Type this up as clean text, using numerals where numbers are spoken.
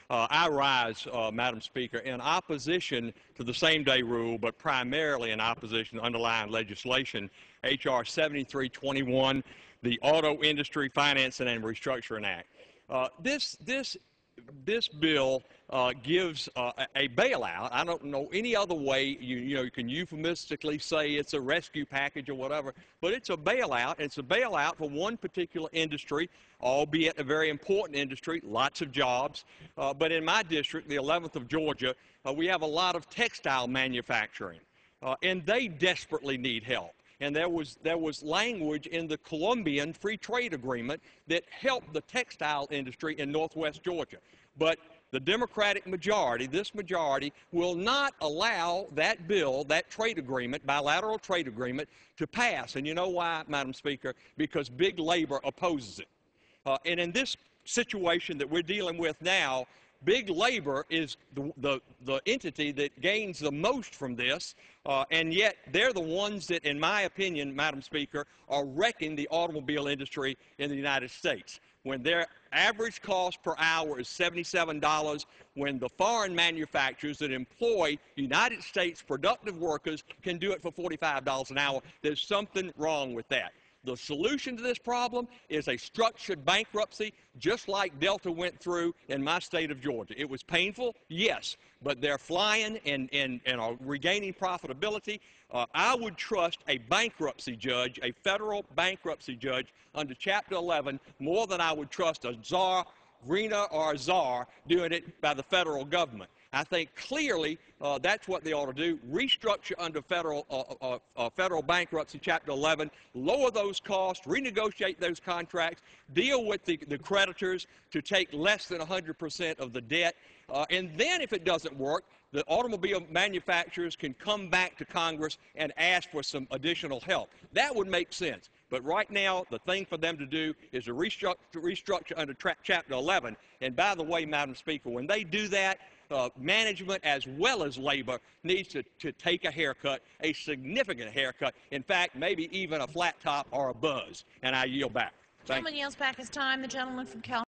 I rise, Madam Speaker, in opposition to the same-day rule, but primarily in opposition to underlying legislation, H.R. 7321, the Auto Industry Financing and Restructuring Act. This bill gives a bailout. I don't know any other way you can euphemistically say it's a rescue package or whatever, but it's a bailout. It's a bailout for one particular industry, albeit a very important industry, lots of jobs. But in my district, the 11th of Georgia, we have a lot of textile manufacturing, and they desperately need help. And there was language in the Colombian Free Trade Agreement that helped the textile industry in northwest Georgia. But the Democratic majority, this majority, will not allow that bill, that trade agreement, bilateral trade agreement, to pass. And you know why, Madam Speaker? Because big labor opposes it. And in this situation that we're dealing with now, big labor is the entity that gains the most from this, and yet they're the ones that, in my opinion, Madam Speaker, are wrecking the automobile industry in the United States. When their average cost per hour is $77, when the foreign manufacturers that employ United States productive workers can do it for $45 an hour, there's something wrong with that. The solution to this problem is a structured bankruptcy, just like Delta went through in my state of Georgia. It was painful, yes, but they're flying and are regaining profitability. I would trust a bankruptcy judge, a federal bankruptcy judge under Chapter 11, more than I would trust a czar, Rena, or a czar doing it by the federal government. I think clearly that's what they ought to do, restructure under federal bankruptcy, Chapter 11, lower those costs, renegotiate those contracts, deal with the creditors to take less than 100% of the debt, and then if it doesn't work, the automobile manufacturers can come back to Congress and ask for some additional help. That would make sense. But right now, the thing for them to do is to restructure under Chapter 11. And by the way, Madam Speaker, when they do that, management as well as labor needs to take a haircut, a significant haircut. In fact, maybe even a flat top or a buzz. And I yield back. The gentleman yields back his time. The gentleman from California.